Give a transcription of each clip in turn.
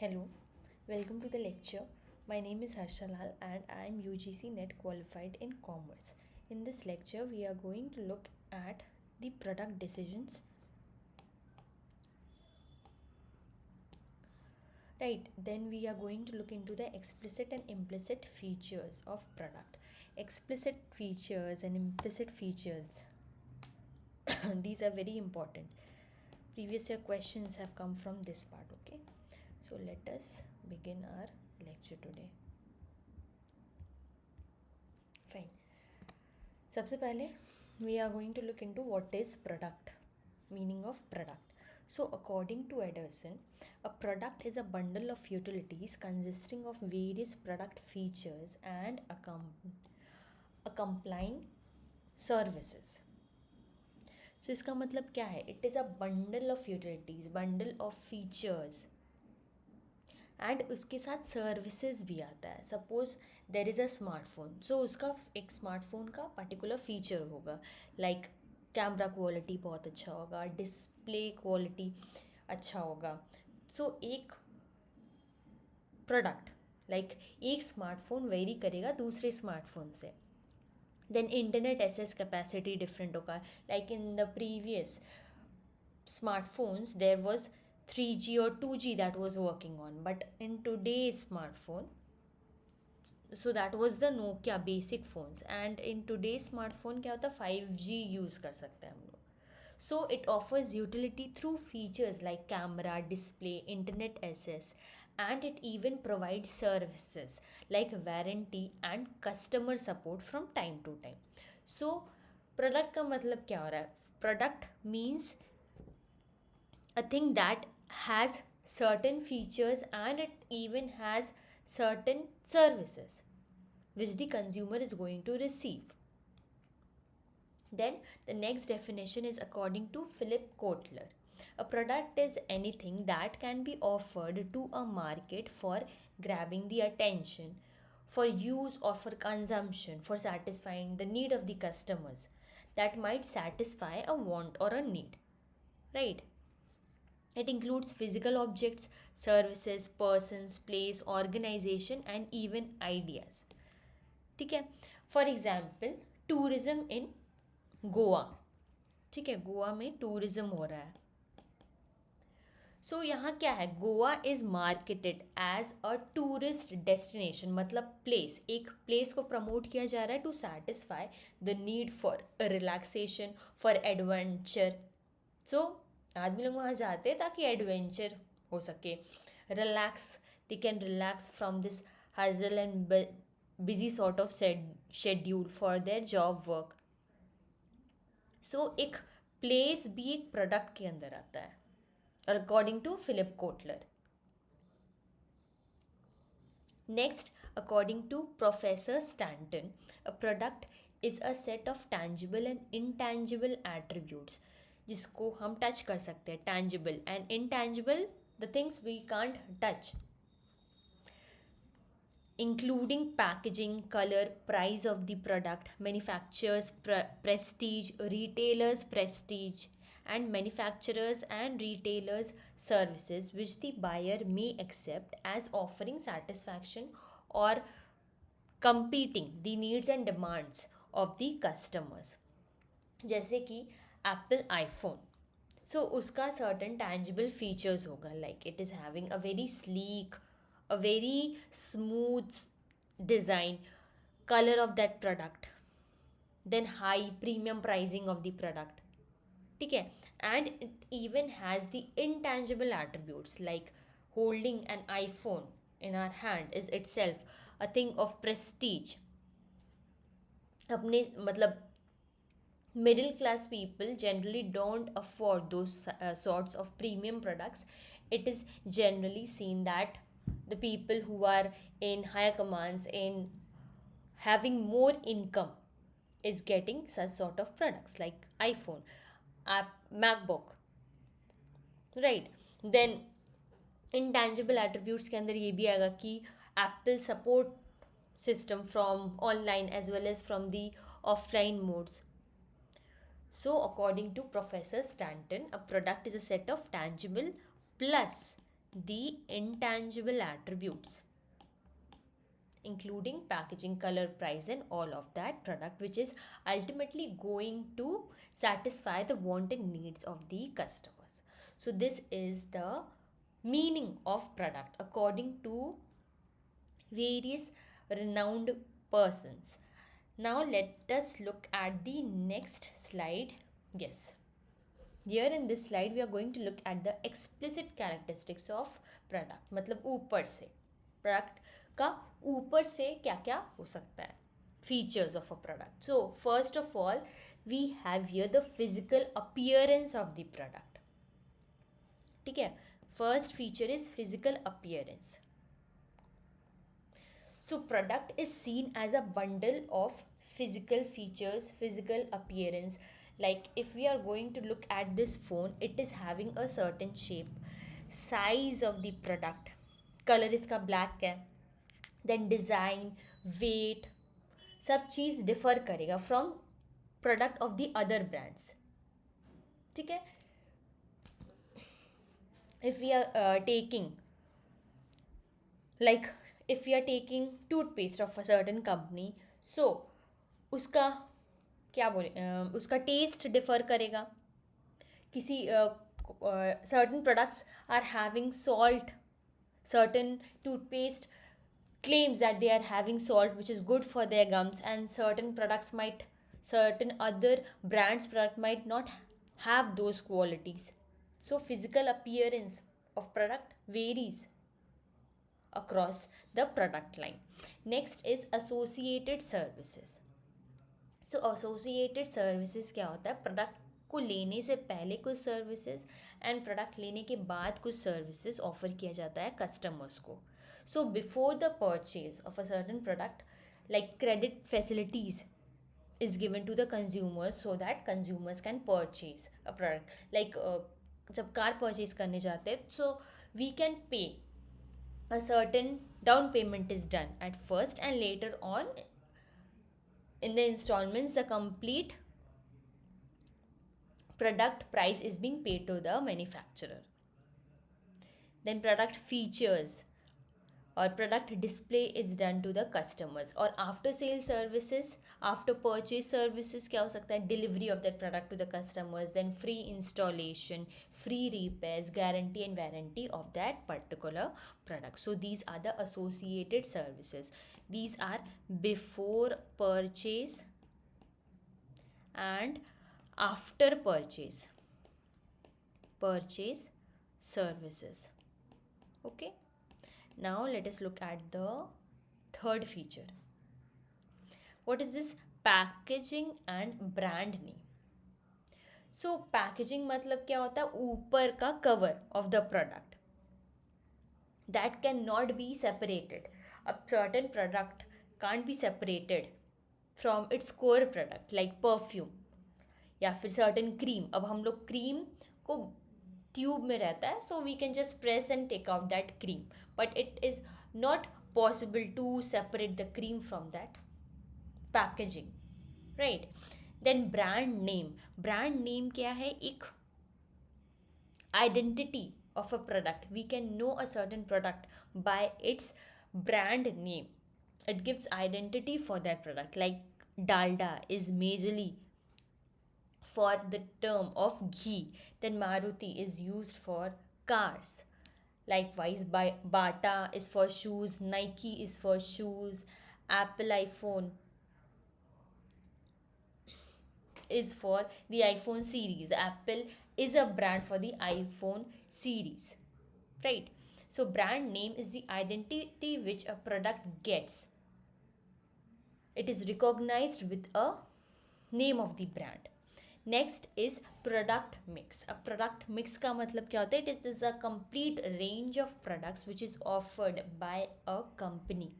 Hello, welcome to the lecture. My name is Harshalal and I am UGC NET qualified in Commerce. In this lecture, we are going to look at the product decisions. Right, then we are going to look into the explicit and implicit features of product. Explicit features and implicit features, these are very important. Previous year questions have come from this part, okay? So let us begin our lecture today. Fine. सबसे पहले we are going to look into what is product, meaning of product. So according to Ederson, a product is a bundle of utilities consisting of various product features and accompanying services. So इसका मतलब क्या है? It is a bundle of utilities, bundle of features and उसके साथ services भी आता है. Suppose there is a smartphone, so उसका एक स्मार्टफोन का पर्टिकुलर फीचर होगा, लाइक कैमरा क्वालिटी बहुत अच्छा होगा, डिस्प्ले क्वालिटी अच्छा होगा. सो एक प्रोडक्ट लाइक एक स्मार्टफोन वेरी करेगा दूसरे स्मार्टफोन से. Then internet access capacity different होगा, like in the previous smartphones there was 3G or 2G that was working on, but in today's smartphone, so that was the Nokia basic phones, and in today's smartphone क्या होता है 5G use कर सकते हैं हम लोग. So it offers utility through features like camera, display, internet access, and it even provides services like warranty and customer support from time to time. So product का मतलब क्या हो रहा है? Product means a thing that has certain features and it even has certain services which the consumer is going to receive. Then the next definition is according to Philip Kotler. A product is anything that can be offered to a market for grabbing the attention, for use or for consumption, for satisfying the need of the customers that might satisfy a want or a need. Right? It includes physical objects, services, persons, place, organization, and even ideas. ठीक है. For example tourism in Goa. ठीक है, गोवा में tourism हो रहा है. सो यहाँ क्या है? Goa is marketed as a tourist destination, मतलब प्लेस, एक प्लेस को प्रमोट किया जा रहा है to satisfy the need for relaxation, for adventure. So आदमी लोग वहाँ जाते हैं ताकि एडवेंचर हो सके, relax, they can relax from this hassle and busy sort of schedule for their job work. So एक प्लेस भी एक प्रोडक्ट के अंदर आता है according to Philip Kotler. Next, according to professor Stanton, a product is a set of tangible and intangible attributes जिसको हम touch कर सकते हैं, tangible and intangible, the things we can't touch, including packaging, color, price of the product, manufacturer's prestige, retailers' prestige, and manufacturers and retailers' services which the buyer may accept as offering satisfaction or competing the needs and demands of the customers. जैसे कि Apple iPhone, सो उसका certain tangible features होगा, like it is having a very sleek, a very smooth design, color of that product, then high premium pricing of the product. ठीक है, and it even has the intangible attributes like holding an iPhone in our hand is itself a thing of prestige. अपने मतलब middle class people generally don't afford those sorts of premium products. It is generally seen that the people who are in higher commands, in having more income, is getting such sort of products like iPhone, MacBook, right? Then intangible attributes के अंदर ये भी आएगा कि Apple support system from online as well as from the offline modes. So according to Professor Stanton, a product is a set of tangible plus the intangible attributes, including packaging, color, price, and all of that product, which is ultimately going to satisfy the want and needs of the customers. So this is the meaning of product according to various renowned persons. Now let us look at the next slide. Yes, here in this slide we are going to look at the explicit characteristics of product. मतलब ऊपर से product का ऊपर से क्या क्या हो सकता है, features of a product. So first of all we have here the physical appearance of the product. ठीक है, first feature is physical appearance. So product is seen as a bundle of physical features, physical appearance. Like if we are going to look at this phone, it is having a certain shape, size of the product, color इसका black है, then design, weight, सब चीज़ differ करेगा from product of the other brands. ठीक है, if we are taking like if we are taking toothpaste of a certain company, so उसका क्या बोले, उसका टेस्ट डिफर करेगा. किसी certain products are having salt, certain toothpaste claims that they are having salt which is good for their gums, and certain other brands product might not have those qualities. So physical appearance of product varies across the product line. Next is associated services. So associated services क्या होता है, product को लेने से पहले कुछ services and product लेने के बाद कुछ सर्विसेज ऑफर किया जाता है कस्टमर्स को. So before the purchase of a certain product, like credit facilities is given to the consumers so that consumers can purchase a product. Like जब कार परचेज करने जाते हैं, so we can pay a certain down payment is done at first, and later on in the installments the complete product price is being paid to the manufacturer. Then product features or product display is done to the customers. और after sale services, after purchase services क्या हो सकता है, delivery of that product to the customers, then free installation, free repairs, guarantee and warranty of that particular product. So these are the associated services. These are before purchase and after purchase services. Okay, now let us look at the third feature. What is this? Packaging and brand name. So packaging मतलब क्या होता है, ऊपर का cover of the product that cannot be separated. A certain product can't be separated from its core product, like perfume या फिर certain cream. अब हम लोग cream को ट्यूब में रहता है, so we can just press and take out that cream, but it is not possible to separate the cream from that packaging, right? Then brand name क्या है, एक identity of a product. We can know a certain product by its brand name. It gives identity for that product. Like dalda is majorly for the term of ghee, then Maruti is used for cars. Likewise, Bata is for shoes, Nike is for shoes, Apple iPhone is for the iPhone series. Apple is a brand for the iPhone series, right? So brand name is the identity which a product gets. It is recognized with a name of the brand. Next is product mix. A product mix का मतलब क्या होता है? It is a complete range of products which is offered by a company.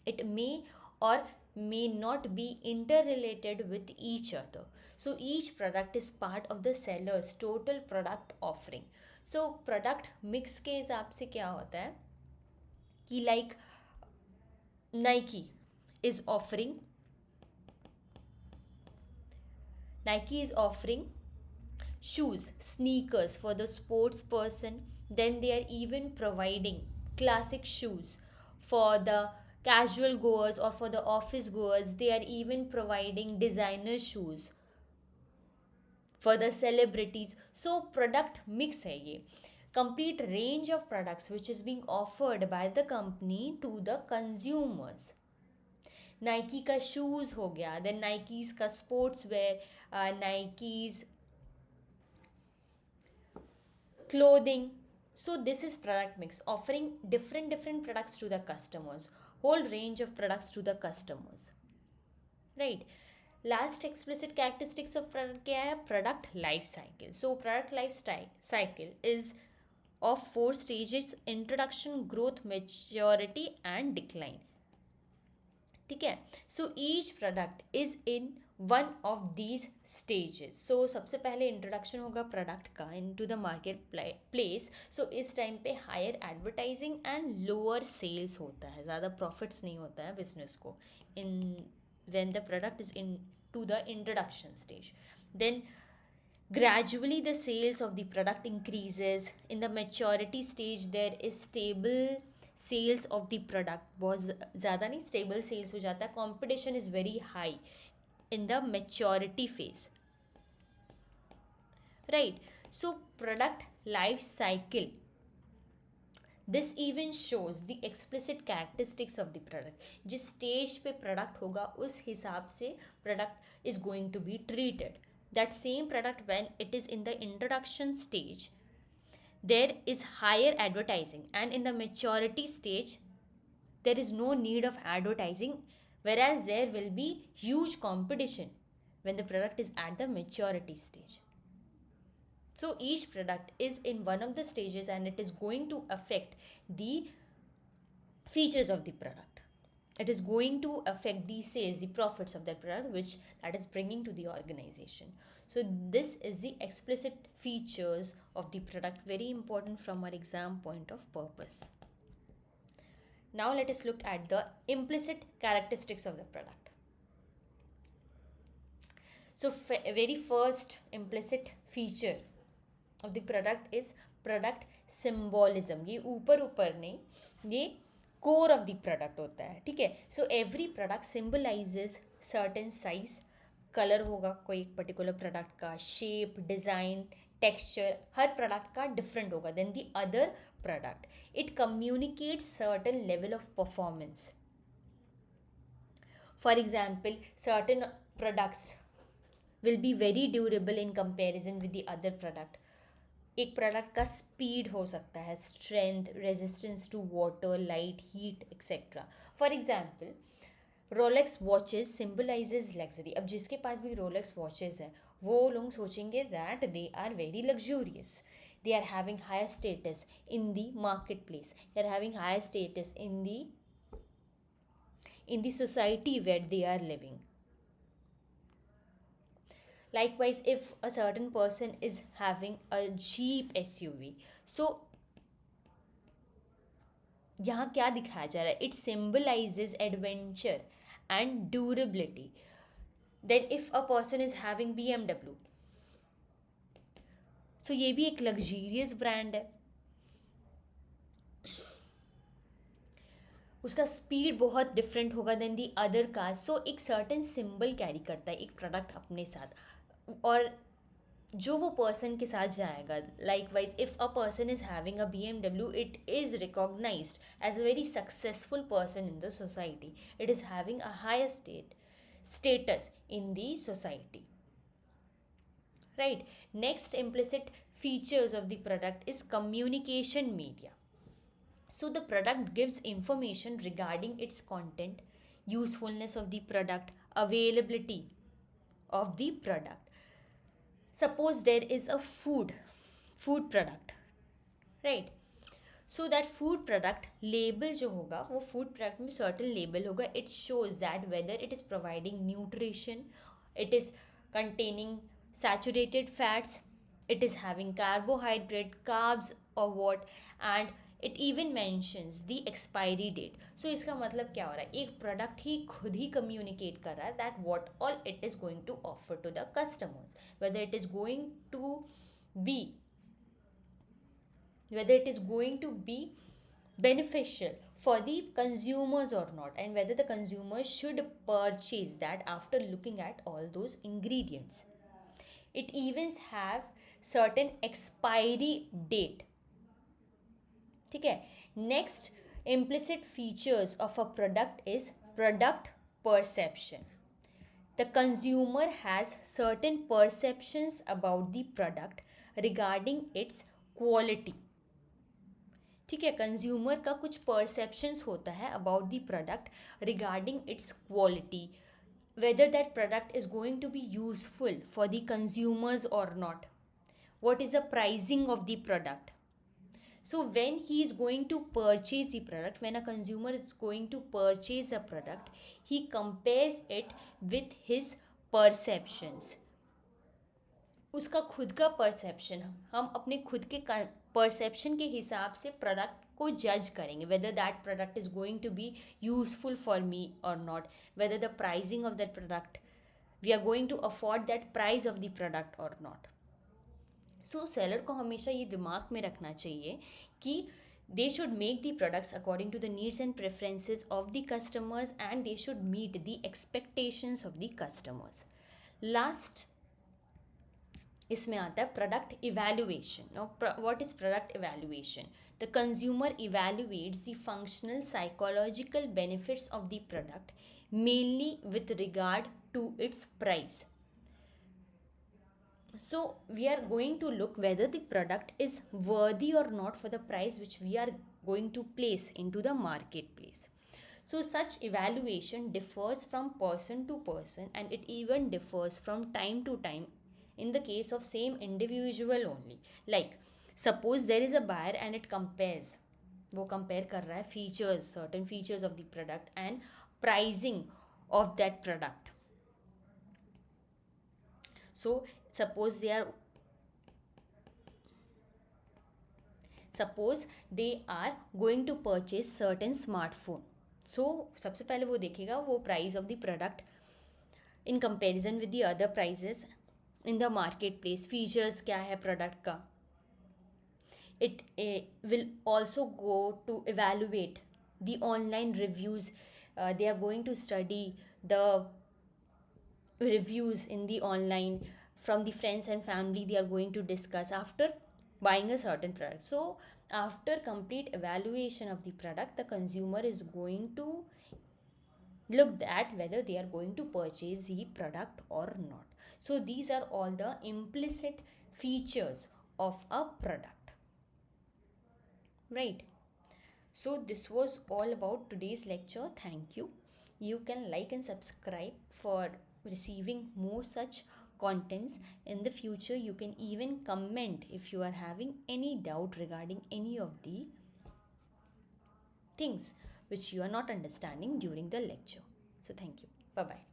It may or may not be interrelated with each other. So each product is part of the seller's total product offering. So product mix के हिसाब से क्या होता है कि like Nike is offering shoes, sneakers for the sports person, Then they are even providing classic shoes for the casual goers or for the office goers. They are even providing designer shoes for the celebrities. So product mix है ये, complete range of products which is being offered by the company to the consumers. Nike का shoes हो गया, then Nike's का sports wear, Nike's clothing. So this is product mix, offering different products to the customers, whole range of products to the customers, right? Last explicit characteristics of product क्या है? Product life cycle. So product life cycle is of 4 stages: introduction, growth, maturity and decline. ठीक है, so each product is in one of these stages. So सबसे पहले introduction होगा product का into the market place. So इस time पे higher advertising and lower sales होता है, ज़्यादा प्रॉफिट्स नहीं होता है बिजनेस को in when the product is into the introduction stage. Then gradually the sales of the product increases. In the maturity stage there is stable sales of the product. बहुत ज़्यादा नहीं, stable sales हो जाता है. Competition is very high in the maturity phase, right? So product life cycle, this even shows the explicit characteristics of the product. जिस stage पे product होगा उस हिसाब से product is going to be treated. That same product, when it is in the introduction stage, there is higher advertising, and in the maturity stage there is no need of advertising, whereas there will be huge competition when the product is at the maturity stage. So each product is in one of the stages and it is going to affect the features of the product. It is going to affect the sales, the profits of that product, which that is bringing to the organization. So this is the explicit features of the product, very important from our exam point of purpose. Now let us look at the implicit characteristics of the product. So very first implicit feature of the product is product symbolism. ये ऊपर ऊपर नहीं, ये core of the product होता है, ठीक है. So every product symbolizes certain size. Colour होगा कोई एक पर्टिकुलर प्रोडक्ट का, शेप, डिज़ाइन, टेक्सचर, हर प्रोडक्ट का डिफरेंट होगा than the other product. It communicates certain level of performance. For example, certain products will be very durable in comparison with the other product. एक product का speed हो सकता है, strength, resistance to water, light, heat etcetera. For example, Rolex watches symbolises luxury. अब जिसके पास भी Rolex watches हैं वो लोग सोचेंगे that they are very luxurious, they are having higher status in the marketplace, they are having higher status in the society where they are living. Likewise, if a certain person is having a Jeep SUV, so यहाँ क्या दिखाया जा रहा है? It symbolizes adventure and durability. Then if a person is having BMW, so ये भी एक luxurious brand है, उसका स्पीड बहुत डिफरेंट होगा देन दी अदर कार. सो एक सर्टेन सिंबल कैरी करता है एक प्रोडक्ट अपने साथ, और जो वो पर्सन के साथ जाएगा. Likewise if a person is having a BMW, it is recognised as a very successful person in the society. It is having a higher status in the society, right? Next implicit features of the product is communication media. So the product gives information regarding its content, usefulness of the product, availability of the product. Suppose there is a food product, right? So that food product label जो होगा वो food product में certain label होगा. It shows that whether it is providing nutrition, it is containing saturated fats, it is having carbohydrate, carbs or what, and it even mentions the expiry date. So इसका मतलब क्या हो रहा है? एक product ही खुद ही communicate कर रहा है that what all it is going to offer to the customers, whether it is going to be whether it is going to be beneficial for the consumers or not, and whether the consumers should purchase that after looking at all those ingredients. It even have certain expiry date. ठीक है. Next, implicit features of a product is product perception. The consumer has certain perceptions about the product regarding its quality. ठीक है, consumer का कुछ perceptions होता है about the product regarding it's quality, whether that product is going to be useful for the consumers or not, what is the pricing of the product. So when he is going to purchase the product, when a consumer is going to purchase a product, he compares it with his perceptions. उसका खुद का perception, हम अपने खुद के perception के हिसाब से प्रोडक्ट को जज करेंगे, whether that product is going to be useful for me और not, whether the pricing of that product, we are going to afford that price of the product और नॉट. सो सेलर को हमेशा ये दिमाग में रखना चाहिए कि they should make the products according to the needs and preferences of the customers, and they should meet the expectations of the customers. Last, इसमें आता है product evaluation. What is product evaluation? The consumer evaluates the functional psychological benefits of the product mainly with regard to its price. So we are going to look whether the product is worthy or not for the price which we are going to place into the marketplace. So such evaluation differs from person to person, and it even differs from time to time in the case of same individual only. Like suppose there is a buyer and it compares, वो compare कर रहा है features, certain features of the product and pricing of that product. So suppose they are going to purchase certain smartphone. So सबसे पहले वो देखेगा वो price of the product in comparison with the other prices in the marketplace, features क्या है product का. It will also go to evaluate the online reviews. They are going to study the reviews in the online from the friends and family. They are going to discuss after buying a certain product. So after complete evaluation of the product, the consumer is going to look at whether they are going to purchase the product or not. So these are all the implicit features of a product, right? So this was all about today's lecture. Thank you. You can like and subscribe for receiving more such contents in the future. You can even comment if you are having any doubt regarding any of the things which you are not understanding during the lecture. So thank you. Bye bye.